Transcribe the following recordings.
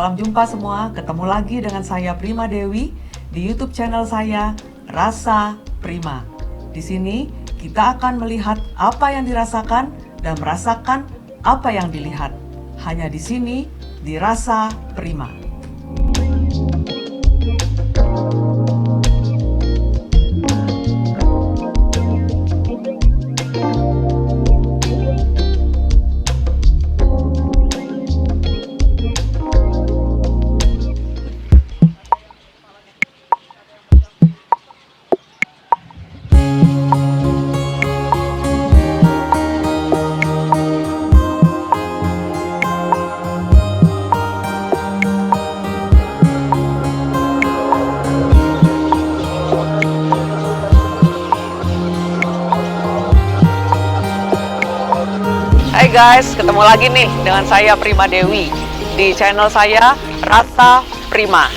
Salam jumpa semua, ketemu lagi dengan saya Prima Dewi di YouTube channel saya Rasa Prima. Di sini kita akan melihat apa yang dirasakan dan merasakan apa yang dilihat. Hanya di sini di Rasa Prima. Hai guys, ketemu lagi nih dengan saya Prima Dewi di channel saya Rasa Prima.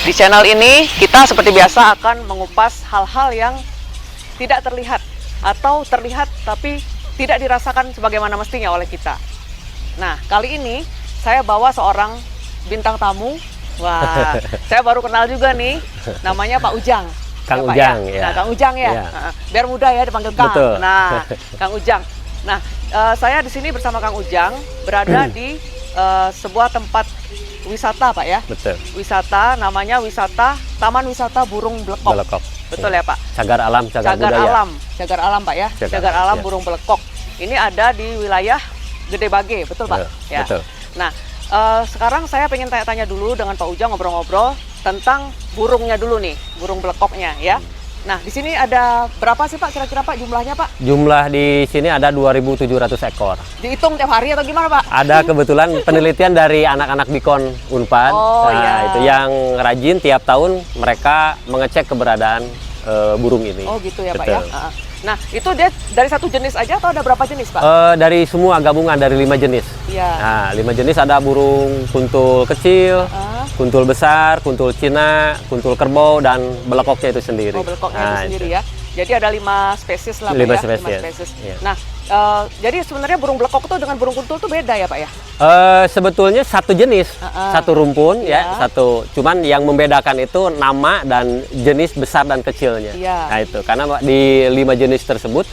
Di channel ini kita seperti biasa akan mengupas hal-hal yang tidak terlihat atau terlihat tapi tidak dirasakan sebagaimana mestinya oleh kita. Nah, kali ini saya bawa seorang bintang tamu. Wah, saya baru kenal juga nih, namanya Pak Ujang. Kang ya, Ujang, Pak, ya? ya. Nah, Kang Ujang ya. Ya. Biar mudah ya dipanggil Kang. Betul. Nah, Kang Ujang. Nah, saya di sini bersama Kang Ujang berada di sebuah tempat wisata, Pak ya. Betul. Wisata namanya Taman Wisata Burung Blekok. Belekok. Betul ya, Pak. Cagar alam, cagar budaya. Cagar alam, Pak ya. Cagar alam ya. Burung Blekok. Ini ada di wilayah Gede Bage, betul Pak? Ya. Betul. Nah, sekarang saya pengen tanya-tanya dulu dengan Pak Ujang, ngobrol-ngobrol tentang burungnya dulu nih, burung blekoknya ya. Nah, di sini ada berapa sih Pak kira-kira Pak jumlahnya Pak? Jumlah di sini ada 2.700 ekor. Dihitung tiap hari atau gimana Pak? Ada kebetulan penelitian dari anak-anak Bikon Unpad. Oh, nah, iya. itu yang rajin tiap tahun mereka mengecek keberadaan burung ini. Oh gitu ya Pak Betul. ya. Nah, itu dia dari satu jenis aja atau ada berapa jenis Pak? Dari semua gabungan dari 5 jenis. Iya. Nah, 5 jenis ada burung kuntul kecil, kuntul besar, kuntul Cina, kuntul kerbau, dan belekoknya itu sendiri. Oh, belekoknya itu sendiri ya. Jadi ada 5 spesies lah Pak 5 ya. spesies. 5 spesies. Iya. Nah, jadi sebenarnya burung blekok itu dengan burung kuntul itu beda ya Pak ya? Sebetulnya satu jenis, satu rumpun ya, satu. Cuman yang membedakan itu nama dan jenis besar dan kecilnya. Iya. Nah itu, karena di 5 jenis tersebut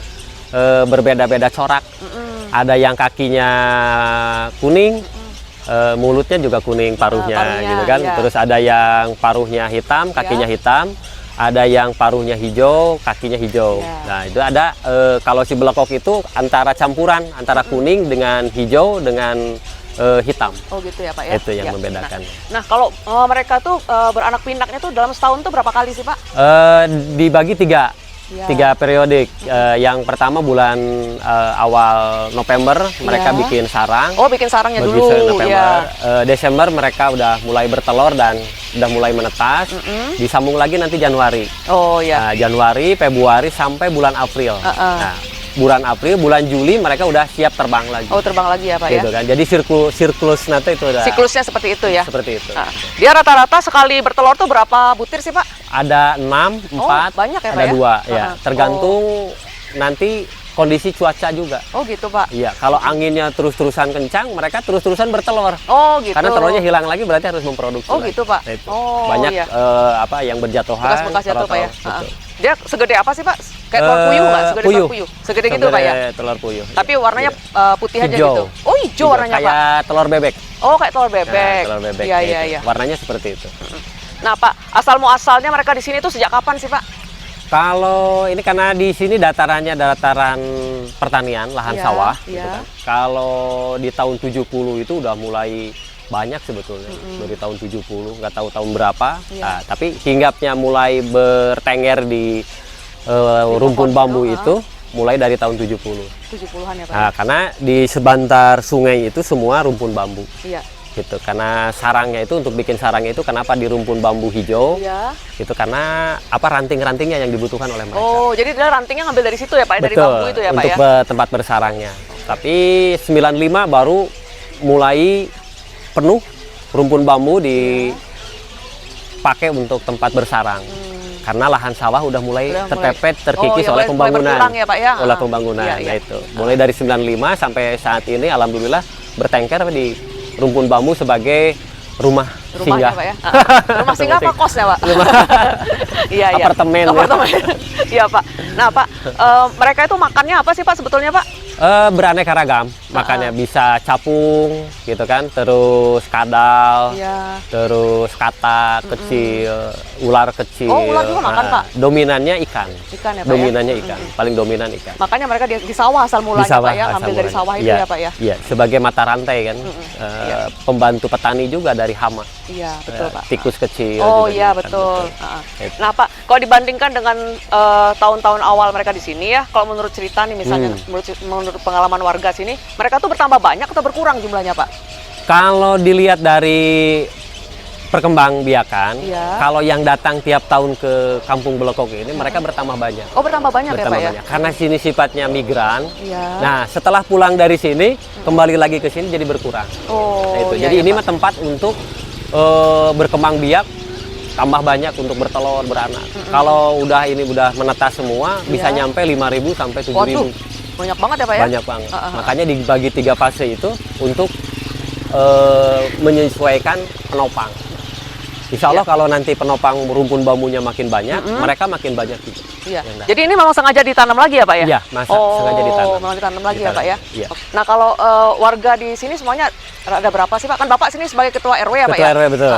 berbeda-beda corak. Ada yang kakinya kuning, mulutnya juga kuning, paruhnya gitu kan. Iya. Terus ada yang paruhnya hitam, kakinya hitam. Ada yang paruhnya hijau, kakinya hijau. Nah itu ada, kalau si belekok itu antara campuran antara kuning dengan hijau dengan hitam. Oh gitu ya Pak ya. Itu yang Ya. membedakan. Nah kalau mereka tuh beranak pinaknya tuh dalam setahun tuh berapa kali sih Pak? Dibagi tiga periodik. Yang pertama bulan awal November mereka bikin sarang. Oh bikin sarangnya Begitu dulu. November, Desember mereka udah mulai bertelur dan udah mulai menetas. Disambung lagi nanti Januari. Oh ya. Nah, Januari, Februari sampai bulan April. Nah, bulan April, bulan Juli mereka udah siap terbang lagi. Oh terbang lagi ya Pak Gitu ya. kan. Jadi siklus nanti itu udah Siklusnya seperti itu ya. seperti itu. Dia rata-rata sekali bertelur tuh berapa butir sih Pak? Ada 6, 4, banyak ya, Pak ada ya? 2 ya. Tergantung nanti kondisi cuaca juga. Oh gitu Pak. Iya, kalau anginnya terus-terusan kencang, mereka terus-terusan bertelur. Oh gitu. Karena telurnya hilang lagi berarti harus memproduksi. Oh lagi. gitu Pak. Nah, itu. Oh Banyak iya. yang berjatuhan. Bekas-bekas jatuh Pak ya. Betul. Dia segede apa sih Pak? Kayak telur puyuh nggak? Segede telur puyuh. Segede gitu Pak ya. Telur puyuh. Tapi warnanya putih aja Hijau. gitu. Oh hijau warnanya Pak. Kayak telur bebek. Oh kayak telur bebek. Nah, telur bebek. Iya kayak iya itu. iya. Warnanya seperti itu. Nah Pak, asal muasalnya mereka di sini tuh sejak kapan sih Pak? Kalau ini karena di sini datarannya dataran pertanian, lahan sawah, gitu kan. Kalau di tahun 70 itu udah mulai banyak sebetulnya. Dari tahun 70, nggak tahu tahun berapa. Nah, tapi hinggapnya mulai bertengger di rumpun bambu itu mulai dari tahun 70. 70-an ya Pak. Nah, karena di sebantar sungai itu semua rumpun bambu. Iya. Gitu, karena sarangnya itu untuk bikin sarangnya itu kenapa di rumpun bambu hijau? Iya. Itu karena apa ranting-rantingnya yang dibutuhkan oleh mereka. Oh, jadi dia rantingnya ngambil dari situ ya Pak, dari bambu itu ya Pak ya? Untuk tempat bersarangnya. Tapi 95 baru mulai penuh rumpun bambu dipakai untuk tempat bersarang. Karena lahan sawah udah mulai terpepet, terkikis oleh pembangunan. Ya, Pak, ya? Oleh pembangunan. Iya, iya. Nah itu. Mulai dari 95 sampai saat ini alhamdulillah bertengker di rumpun bambu sebagai rumah Rumahnya singgah. Pak ya? Rumah singgah apa kosnya Pak? Iya, iya. Apartemen, ya. Apartemen. Iya Pak. Nah Pak, mereka itu makannya apa sih Pak sebetulnya Pak? Beraneka ragam, makannya bisa capung gitu kan, terus kadal, Iya. terus katak kecil, ular kecil. Oh, ular juga makan, Pak? Dominannya ikan. Ikan ya Pak Dominannya ya? ikan, paling dominan ikan. Makanya mereka di sawah asal mulanya Di sawah, Pak ya, asal ngambil dari mulanya. sawah itu Iya, ya Pak ya? Iya, sebagai mata rantai kan, pembantu petani juga dari hama. Iya, betul Pak. Tikus kecil. Oh juga iya dimakan, betul. Gitu. Nah Pak, kalau dibandingkan dengan tahun-tahun awal mereka di sini ya, kalau menurut cerita nih misalnya, menurut pengalaman warga sini, mereka tuh bertambah banyak atau berkurang jumlahnya Pak? Kalau dilihat dari perkembangbiakan, Iya. kalau yang datang tiap tahun ke Kampung Belokok ini, mereka bertambah banyak. Oh bertambah banyak ya Pak ya? Banyak. Karena sini sifatnya migran. Iya. Nah, setelah pulang dari sini, kembali lagi ke sini jadi berkurang. Oh Nah, itu. iya, Jadi iya, ini Pak. mah tempat untuk berkembang biak, tambah banyak untuk bertelur, beranak. Kalau udah menetas semua, bisa Iya. nyampe 5.000 sampai 7.000. Waduh, banyak banget ya Pak ya? Banyak banget. Makanya dibagi 3 fase itu untuk menyesuaikan penopang. Insya Allah kalau nanti penopang rumpun bambunya makin banyak, mereka makin banyak juga. Iya. yang datang. Jadi ini memang sengaja ditanam lagi ya Pak ya? Iya, sengaja ditanam. Memang ditanam lagi ya Pak ya? Iya. Nah kalau warga di sini semuanya ada berapa sih Pak? Kan Bapak sini sebagai ketua RW ya Pak Ketua ya? RW, betul.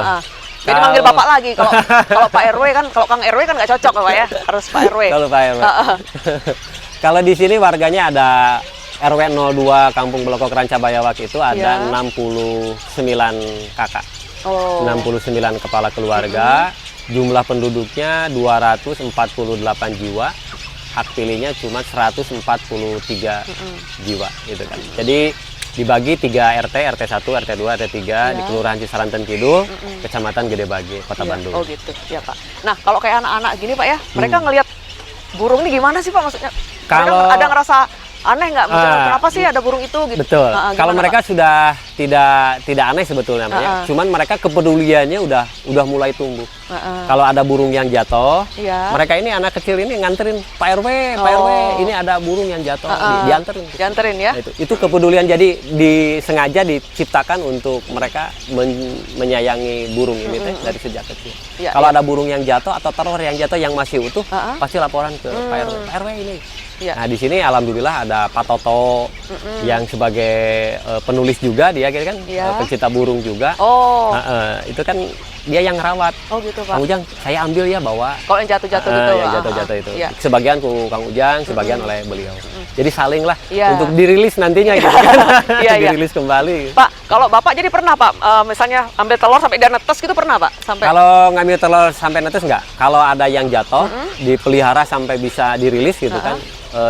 Jadi manggil Bapak lagi. Kalau Pak RW kan, kalau Kang RW kan nggak cocok ya Pak ya? Harus Pak RW. Kalau Pak RW. Kalau di sini warganya ada RW 02 Kampung Belokok Rancabayawak itu ada Iya. 69 kakak. Oh. 69 kepala keluarga, jumlah penduduknya 248 jiwa, hak pilihnya cuma 143 jiwa gitu kan. Jadi dibagi 3 RT, RT 1, RT 2, RT 3 di Kelurahan Cisaranten Kidul, Kecamatan Gedebage, Kota Iya. Bandung. Oh gitu, ya Pak. Nah kalau kayak anak-anak gini Pak ya, mereka ngelihat burung ini gimana sih Pak maksudnya? Kalau- Mereka ada ngerasa aneh nggak? Misalnya, kenapa sih ada burung itu gitu? Betul. Kalau Gimana, mereka Pak? sudah tidak aneh sebetulnya, cuman mereka kepeduliannya udah mulai tumbuh. Kalau ada burung yang jatuh, Iya. mereka ini anak kecil ini nganterin Pak RW, Pak RW, ini ada burung yang jatuh, dianterin. Dianterin ya? Nah, itu kepedulian, jadi disengaja diciptakan untuk mereka menyayangi burung ini teh dari sejak kecil. Iya, Kalau iya. ada burung yang jatuh atau telur yang jatuh yang masih utuh, pasti laporan ke Pak RW. Pak RW ini. Iya. Nah di sini alhamdulillah ada Pak Toto yang sebagai penulis juga, dia kan Iya. pencinta burung juga. Oh. Itu kan dia yang ngerawat. Oh gitu Pak. Kang Ujang, saya ambil ya bawa. Kalau yang jatuh-jatuh gitu. Yang jatuh-jatuh itu. Iya. Sebagian ku Kang Ujang, sebagian oleh beliau. Jadi saling lah Iya. untuk dirilis nantinya gitu kan. Iya, iya. Dirilis kembali. Pak, kalau Bapak jadi pernah Pak, misalnya ambil telur sampai dia netes gitu pernah Pak? Sampai Kalau ngambil telur sampai netes enggak. Kalau ada yang jatuh, dipelihara sampai bisa dirilis gitu kan,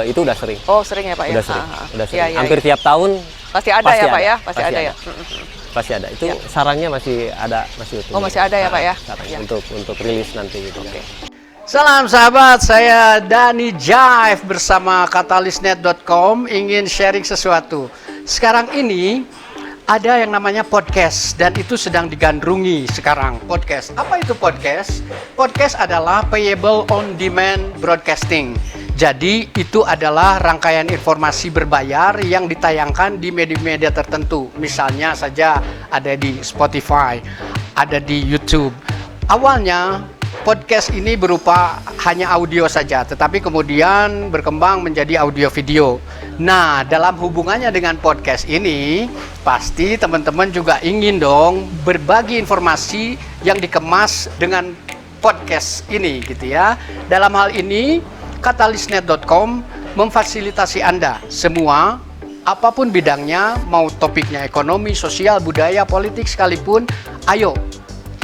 itu udah sering. Oh sering ya Pak ya? Udah sering. Udah sering. Iya, iya, Hampir iya. tiap tahun Pasti ada ya Pak ya? Pasti ada ya? pasti ada. Itu sarangnya masih ada, masih utuh. Oh, masih ada ya, Pak, ya? Sarangnya Iya. untuk rilis nanti gitu kan. Salam sahabat, saya Dani Jaif bersama Katalisnet.com ingin sharing sesuatu. Sekarang ini ada yang namanya podcast dan itu sedang digandrungi sekarang podcast. Apa itu podcast? Podcast adalah payable on demand broadcasting. Jadi itu adalah rangkaian informasi berbayar yang ditayangkan di media-media tertentu. Misalnya saja ada di Spotify, ada di YouTube. Awalnya podcast ini berupa hanya audio saja, tetapi kemudian berkembang menjadi audio video. Nah, dalam hubungannya dengan podcast ini, pasti teman-teman juga ingin dong berbagi informasi yang dikemas dengan podcast ini gitu ya. Dalam hal ini, Katalisnet.com memfasilitasi Anda semua, apapun bidangnya, mau topiknya ekonomi, sosial, budaya, politik sekalipun, ayo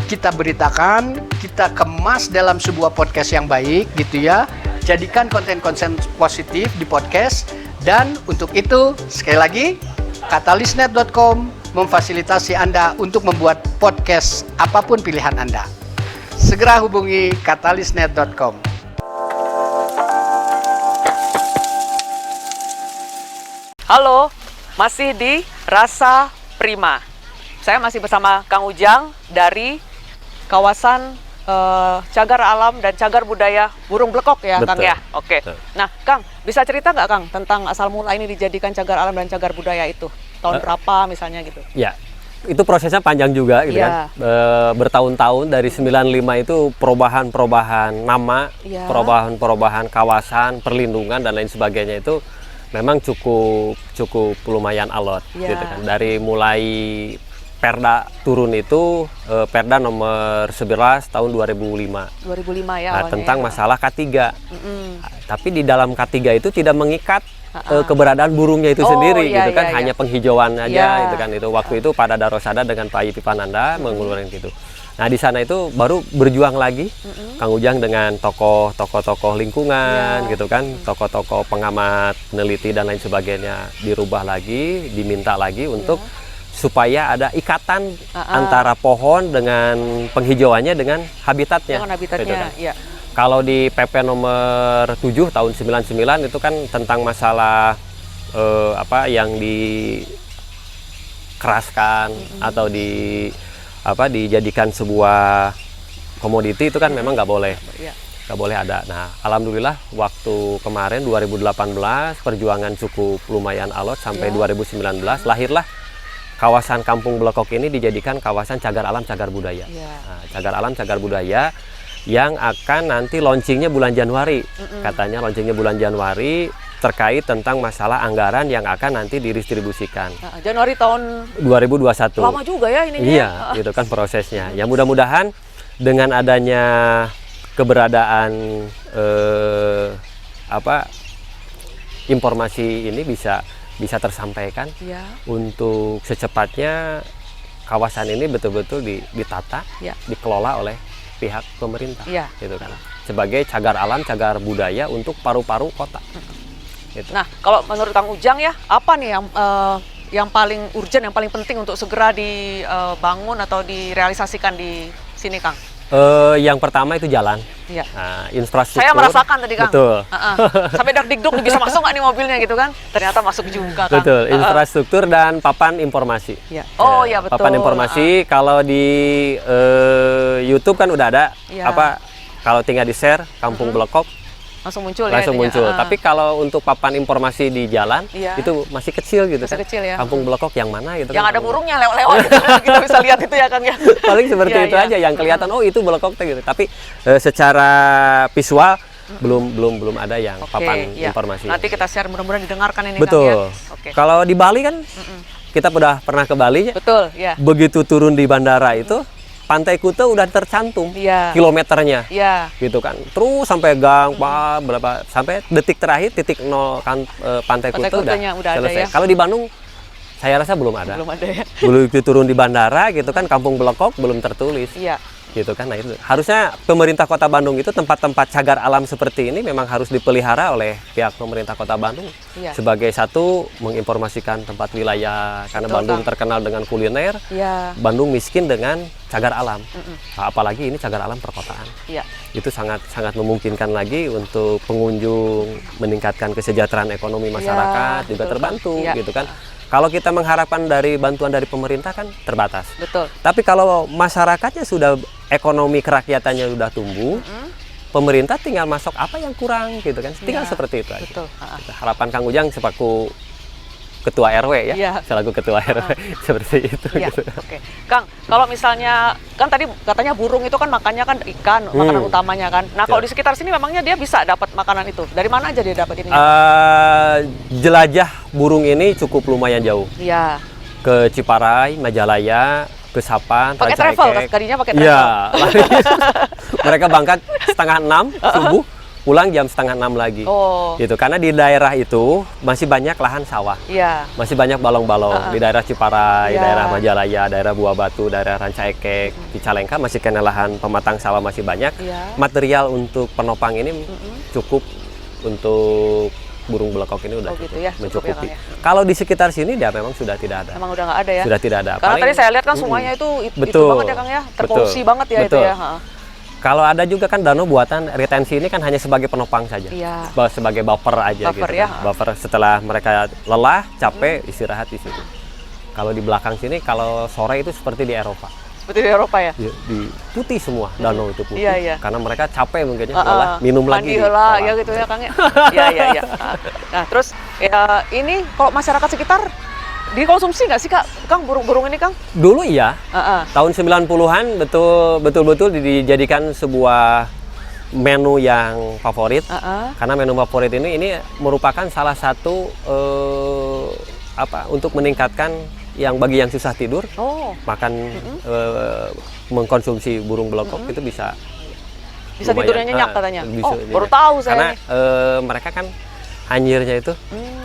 kita beritakan, kita kemas dalam sebuah podcast yang baik gitu ya. Jadikan konten-konten positif di podcast, dan untuk itu sekali lagi Katalisnet.com memfasilitasi Anda untuk membuat podcast apapun pilihan Anda. Segera hubungi Katalisnet.com. Halo, masih di Rasa Prima. Saya masih bersama Kang Ujang dari kawasan Cagar Alam dan Cagar Budaya Burung Blekok ya, Betul. Kang ya. Oke. Betul. Nah, Kang, bisa cerita nggak Kang tentang asal mula ini dijadikan Cagar Alam dan Cagar Budaya itu? Tahun berapa misalnya gitu? Ya, itu prosesnya panjang juga gitu Iya. kan. Bertahun-tahun dari 95 itu perubahan-perubahan nama, Iya. perubahan-perubahan kawasan, perlindungan dan lain sebagainya itu memang cukup lumayan alot Iya. gitu kan. Dari mulai Perda turun itu Perda nomor 11 tahun 2005. 2005 ya Nah, awalnya tentang ya. masalah K3. Mm-mm. Tapi di dalam K3 itu tidak mengikat Ha-ha. keberadaan burungnya itu Oh, sendiri iya, gitu kan, iya, hanya iya. penghijauan aja Iya. gitu kan. Itu waktu itu pada Darosada dengan Pak Ipi Pananda mengeluarkan gitu. Nah, di sana itu baru berjuang lagi Kang Ujang dengan tokoh lingkungan Iya. gitu kan, tokoh-tokoh pengamat, peneliti dan lain sebagainya dirubah lagi, diminta lagi untuk supaya ada ikatan antara pohon dengan penghijauannya dengan habitatnya. Dengan habitatnya, gitu kan. ya. Kalau di PP nomor 7 tahun 99 itu kan tentang masalah yang dikeraskan atau dijadikan sebuah komoditi itu kan memang nggak boleh. Iya. Nggak boleh ada. Nah, alhamdulillah waktu kemarin 2018 perjuangan cukup lumayan alot sampai 2019 lahirlah kawasan Kampung Blekok ini dijadikan kawasan cagar alam cagar budaya. Iya. Nah, cagar alam cagar budaya yang akan nanti launchingnya bulan Januari. Katanya launchingnya bulan Januari terkait tentang masalah anggaran yang akan nanti didistribusikan. Nah, Januari tahun 2021. lama juga ya ininya. Iya, gitu kan prosesnya. Ya mudah-mudahan dengan adanya keberadaan informasi ini bisa tersampaikan Iya. untuk secepatnya kawasan ini betul-betul ditata, Iya. dikelola oleh pihak pemerintah, Iya. gitu kan. Sebagai cagar alam, cagar budaya untuk paru-paru kota. Gitu. Nah, kalau menurut Kang Ujang ya, apa nih yang paling urgent, yang paling penting untuk segera dibangun atau direalisasikan di sini, Kang? Yang pertama itu jalan. Iya. Nah, infrastruktur. Saya merasakan tadi, Kang. Betul. Sampai dak-dikduk bisa masuk nggak nih mobilnya gitu kan? Ternyata masuk juga, Kang. Betul, infrastruktur dan papan informasi. Iya. Oh, ya betul. Papan informasi kalau di YouTube kan udah ada Iya. kalau tinggal di-share Kampung Blekok Langsung muncul langsung ya. muncul. Tapi kalau untuk papan informasi di jalan Iya. itu masih kecil gitu Masih kan. kecil ya. Kampung Blekok yang mana gitu yang kan. ada burungnya lewat-lewat gitu, kita bisa lihat itu ya, Kang ya. Paling seperti Iya, itu iya. aja yang kelihatan, oh itu Blekok teh gitu. Tapi secara visual belum ada yang Oke, papan iya. informasi. Nanti kita share, mudah-mudahan didengarkan ini, Betul. Kang ya. Oke. Kalau di Bali kan kita udah pernah ke Bali ya. Betul, ya. Begitu turun di bandara itu Pantai Kuta udah tercantum Iya. kilometernya Iya. gitu kan, terus sampai gang berapa sampai detik terakhir titik nol kan Pantai Pantai Kuta Kutanya udah ada selesai. ya. Kalau di Bandung saya rasa belum ada. Belum ada ya. Begitu turun di bandara gitu kan Kampung Blekok belum tertulis. Iya. Gitu kan. Nah, itu harusnya pemerintah Kota Bandung itu tempat-tempat cagar alam seperti ini memang harus dipelihara oleh pihak pemerintah Kota Bandung. Iya. Sebagai satu menginformasikan tempat wilayah karena Betul, Bandung Kang. terkenal dengan kuliner. Iya. Bandung miskin dengan cagar alam. Nah, apalagi ini cagar alam perkotaan. Iya. Itu sangat memungkinkan lagi untuk pengunjung meningkatkan kesejahteraan ekonomi masyarakat juga betul, terbantu Kang. Iya. gitu kan. Kalau kita mengharapkan dari bantuan dari pemerintah kan terbatas. Betul. Tapi kalau masyarakatnya sudah ekonomi kerakyatannya sudah tumbuh, pemerintah tinggal masuk apa yang kurang gitu kan. Tinggal Iya, seperti itu aja. betul. Harapan Kang Ujang selaku ketua RW ya, Iya. selaku ketua RW seperti itu. Iya, Gitu. oke. Kang, kalau misalnya kan tadi katanya burung itu kan makannya kan ikan, makanan utamanya kan. Nah, kalau di sekitar sini memangnya dia bisa dapat makanan itu. Dari mana aja dia dapat ini? Jelajah burung ini cukup lumayan jauh. Iya. Ke Ciparai, Majalaya, ke Sapan, Pakai Ranca travel, Ekek. tadinya pakai travel. Iya, mereka berangkat 5:30 subuh, pulang jam 5:30 lagi. Oh. Gitu, karena di daerah itu masih banyak lahan sawah. Iya. Masih banyak balong-balong di daerah Ciparai, Iya. daerah Majalaya, daerah Buah Batu, daerah Ranca Ekek, Cicalengka masih kena lahan pematang sawah masih banyak. Iya. Material untuk penopang ini cukup untuk burung belekok ini udah Oh, gitu ya, cukup ya, mencukupi. Kang, ya. Kalau di sekitar sini dia memang sudah tidak ada. Emang udah nggak ada ya? Sudah tidak ada. Karena Paling- tadi saya lihat kan sungainya itu Betul. banget ya, Kang ya. Terpolusi Betul. banget ya Betul. itu ya. Ha. Kalau ada juga kan danau buatan retensi ini kan hanya sebagai penopang saja. Iya. Sebagai buffer aja Buffer gitu. ya. Kan. Buffer setelah mereka lelah, capek, istirahat di situ. Kalau di belakang sini kalau sore itu seperti di Eropa. Seperti di Eropa ya? Di putih semua, danau itu putih. Iya, iya. Karena mereka capek mungkin ya, lelah, minum lagi. Mandi di heula kolam. ya gitu ya, Kang ya. Iya, iya, iya. Nah, terus ya ini kalau masyarakat sekitar dikonsumsi nggak sih Kang burung-burung ini Kang? Dulu iya, Heeh. tahun 90-an betul-betul dijadikan sebuah menu yang favorit. Karena menu favorit ini merupakan salah satu untuk meningkatkan bagi yang susah tidur, makan mengkonsumsi burung belokok itu bisa lumayan, tidurnya nyenyak katanya. Bisa Baru nyenyak. tahu saya Karena nih. mereka kan anyirnya itu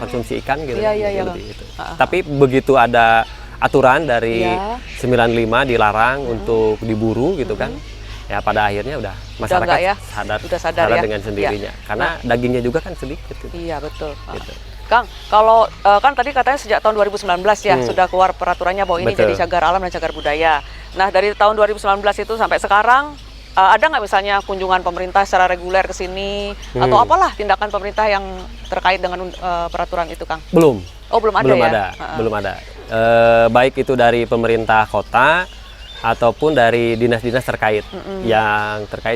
konsumsi ikan gitu. Iya, Gitu. Tapi begitu ada aturan dari 95 dilarang untuk diburu gitu kan. Ya pada akhirnya udah masyarakat ya? sadar ya? dengan sendirinya. Karena dagingnya juga kan sedikit gitu. Iya, betul. Gitu. Kang, kalau kan tadi katanya sejak tahun 2019 ya sudah keluar peraturannya bahwa ini Betul. jadi cagar alam dan cagar budaya. Nah, dari tahun 2019 itu sampai sekarang ada nggak misalnya kunjungan pemerintah secara reguler ke sini atau apalah tindakan pemerintah yang terkait dengan peraturan itu, Kang? Belum. Oh, belum ada ya? Belum ada. Baik itu dari pemerintah kota ataupun dari dinas-dinas terkait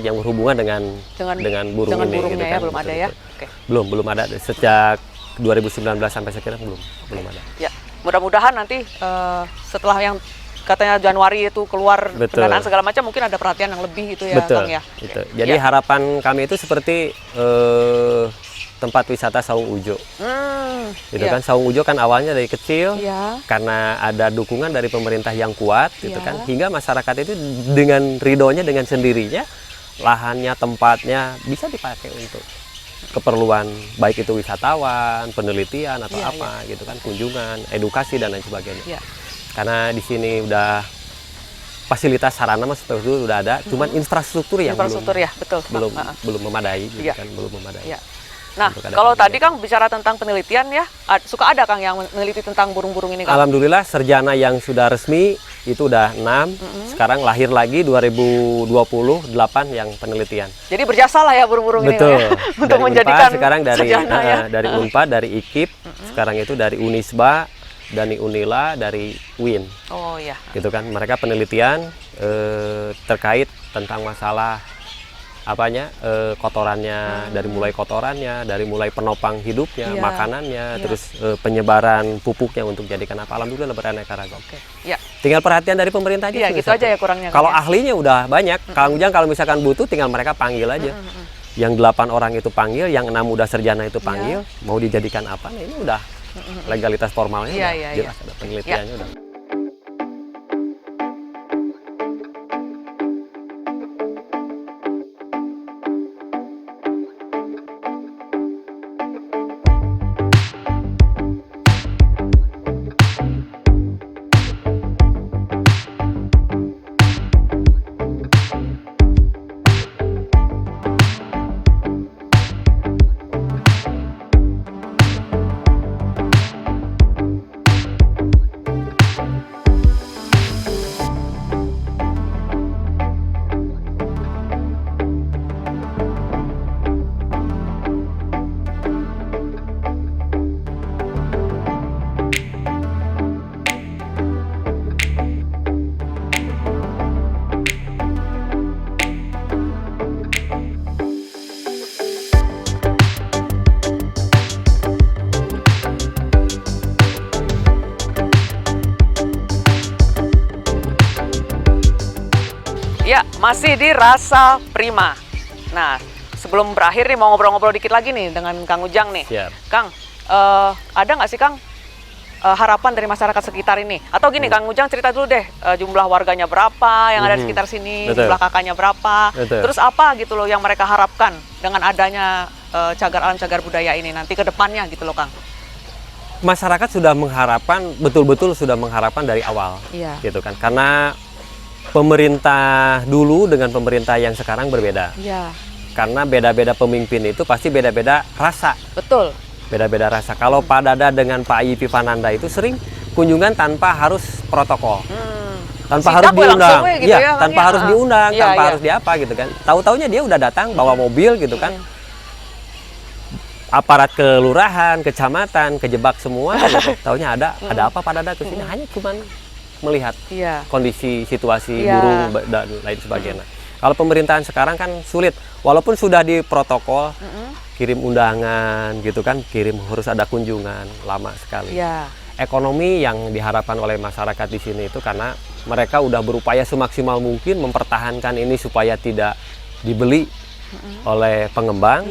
yang berhubungan dengan burung ini burungnya gitu ya, kan. belum ada ya? Oke. Belum ada sejak 2019 sampai sekarang belum ada. Ya, mudah-mudahan nanti setelah yang katanya Januari itu keluar pendanaan segala macam mungkin ada perhatian yang lebih gitu ya, Betul. Kang ya. Gitu. Jadi harapan kami itu seperti tempat wisata Saung Ujo. Gitu kan, Saung Ujo kan awalnya dari kecil karena ada dukungan dari pemerintah yang kuat gitu kan, hingga masyarakat itu dengan ridhonya, dengan sendirinya lahannya, tempatnya bisa dipakai untuk keperluan baik itu wisatawan, penelitian atau gitu kan, kunjungan, edukasi dan lain sebagainya. Karena di sini udah fasilitas sarana seperti itu udah ada, cuman infrastruktur yang belum memadai gitu kan, belum memadai. Nah, kalau tadi Kang bicara tentang penelitian ya, suka ada Kang yang meneliti tentang burung-burung ini, Kang? Alhamdulillah sarjana yang sudah resmi itu udah 6, sekarang lahir lagi 2028 yang penelitian. Jadi berjasa lah ya burung-burung ini ya, untuk dari menjadikan Unpad, sekarang dari ya. Unpad, dari IKIP, sekarang itu dari Unisba, dari Unila, dari UIN. Oh iya. Gitu kan, mereka penelitian terkait tentang masalah kotorannya, dari mulai kotorannya, dari mulai penopang hidupnya, makanannya, terus penyebaran pupuknya untuk jadikan apa. Alhamdulillah beraneka ragam. Tinggal perhatian dari pemerintah aja. Iya, gitu aja ya kurangnya. Kalau ahlinya udah banyak, Kang Ujang kalau misalkan butuh tinggal mereka panggil aja. Yang 8 orang itu panggil, yang 6 udah sarjana itu panggil, mau dijadikan apa? Nah, ini udah legalitas formalnya jelas, ada penelitiannya udah. Ya, masih di Rasa Prima. Nah, sebelum berakhir nih mau ngobrol-ngobrol dikit lagi nih dengan Kang Ujang nih. Siap. Kang, ada nggak sih Kang harapan dari masyarakat sekitar ini? Atau gini, Kang Ujang cerita dulu deh, jumlah warganya berapa yang ada di sekitar sini, Betul. jumlah kakaknya berapa, Betul. terus apa gitu loh yang mereka harapkan dengan adanya cagar alam, cagar budaya ini nanti ke depannya gitu loh, Kang. Masyarakat sudah mengharapkan, betul-betul sudah mengharapkan dari awal, gitu kan? Karena pemerintah dulu dengan pemerintah yang sekarang berbeda. Karena beda-beda pemimpin itu pasti beda-beda rasa. Betul. Beda-beda rasa. Kalau Pak Dada dengan Pak Yi Vivananda itu sering kunjungan tanpa harus protokol. Tanpa harus diundang. Gitu ya, tanpa harus diundang, tanpa harus diapa gitu kan. Tahu-taunya dia udah datang bawa mobil gitu kan. Aparat kelurahan, kecamatan, kejebak semua gitu. Taunya ada apa Pak Dada ke sini, hanya cuman melihat kondisi situasi burung dan lain sebagainya. Kalau pemerintahan sekarang kan sulit, walaupun sudah di protokol, kirim undangan gitu kan, harus ada kunjungan, lama sekali. ekonomi yang diharapkan oleh masyarakat di sini itu karena mereka udah berupaya semaksimal mungkin mempertahankan ini supaya tidak dibeli oleh pengembang,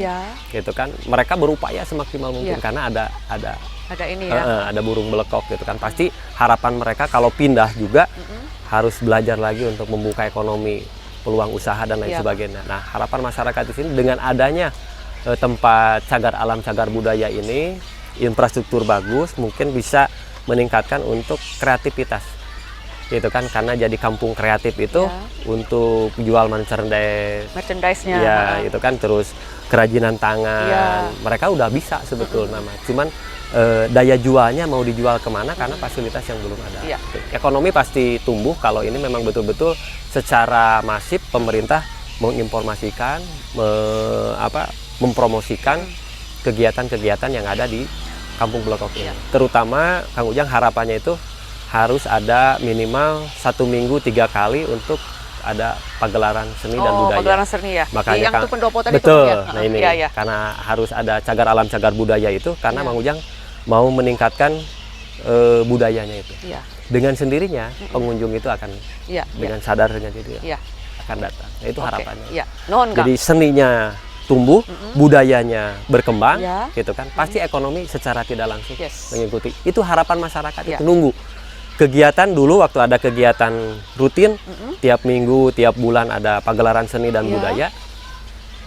gitu kan. Mereka berupaya semaksimal mungkin karena ada ini ya. ada burung belekok gitu kan. Pasti harapan mereka kalau pindah juga harus belajar lagi untuk membuka ekonomi, peluang usaha dan lain sebagainya. Nah, harapan masyarakat di sini dengan adanya tempat cagar alam, cagar budaya ini, infrastruktur bagus, mungkin bisa meningkatkan untuk kreativitas, gitu kan. Karena jadi kampung kreatif itu untuk jual merchandise-nya, ya, itu kan. Terus kerajinan tangan, mereka udah bisa sebetulnya. Cuman daya jualnya mau dijual kemana karena fasilitas yang belum ada. Ekonomi pasti tumbuh kalau ini memang betul-betul secara masif pemerintah menginformasikan, mempromosikan kegiatan-kegiatan yang ada di Kampung Belekok ini. Terutama Kang Ujang harapannya itu harus ada minimal 1 minggu 3 kali untuk ada pagelaran seni dan budaya. Pagelaran seni ya. Makanya yang itu pendopo tadi betul. itu ya. Nah ini karena harus ada cagar alam, cagar budaya itu karena Mang Ujang mau meningkatkan budayanya itu. Dengan sendirinya pengunjung itu akan dengan sadarnya jadi akan datang. Nah, itu harapannya. Jadi seninya tumbuh, budayanya berkembang, gitu kan. Pasti ekonomi secara tidak langsung mengikuti. Itu harapan masyarakat itu nunggu. Kegiatan dulu waktu ada kegiatan rutin tiap minggu, tiap bulan ada pagelaran seni dan budaya.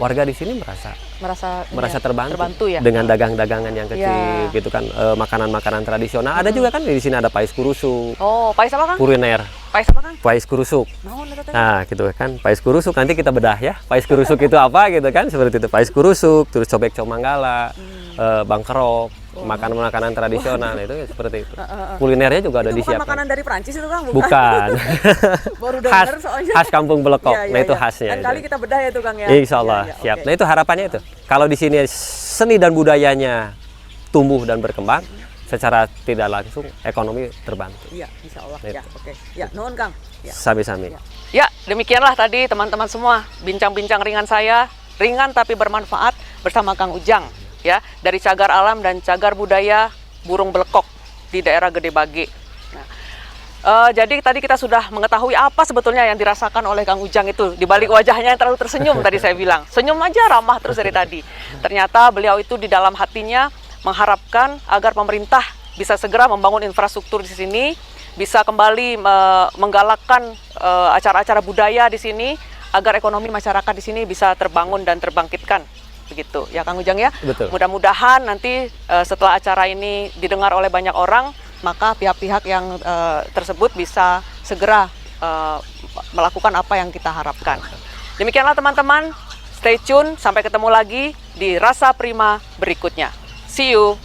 Warga di sini merasa terbantu ya? Dengan dagang-dagangan yang kecil, gitu kan, makanan-makanan tradisional. Ada juga kan di sini ada pais kurusuk. Pais apa, Kang? Kuliner. Pais apa, Kang? Pais kurusuk. Nah, gitu kan, pais kurusuk nanti kita bedah ya. Pais kurusuk itu apa gitu kan? Seperti itu, pais kurusuk, terus cobek comanggala, bangkerok, makanan-makanan tradisional itu seperti itu. Kulinernya juga ada disiapkan. Bukan makanan dari Prancis itu, Kang? Bukan. Baru dengar soalnya. Khas Kampung Belekok. Nah, itu khasnya. Dan kali kita bedah ya itu, Kang ya. Insya Allah siap. Nah, itu harapannya itu. Kalau di sini seni dan budayanya tumbuh dan berkembang, secara tidak langsung ekonomi terbantu. Iya, insya Allah. Ya, oke. Ya, nuhun, Kang. Sami-sami. Ya, demikianlah tadi teman-teman semua bincang-bincang ringan saya, ringan tapi bermanfaat bersama Kang Ujang, ya, dari cagar alam dan cagar budaya burung belekok di daerah Gede Bage. Nah, jadi tadi kita sudah mengetahui apa sebetulnya yang dirasakan oleh Kang Ujang itu di balik wajahnya yang terlalu tersenyum tadi saya bilang. Senyum aja ramah terus dari tadi. Ternyata beliau itu di dalam hatinya mengharapkan agar pemerintah bisa segera membangun infrastruktur di sini, bisa kembali menggalakkan acara-acara budaya di sini agar ekonomi masyarakat di sini bisa terbangun dan terbangkitkan. Begitu ya Kang Ujang ya. Mudah-mudahan nanti setelah acara ini didengar oleh banyak orang, maka pihak-pihak yang tersebut bisa segera melakukan apa yang kita harapkan. Demikianlah teman-teman, stay tune, sampai ketemu lagi di Rasa Prima berikutnya. See you!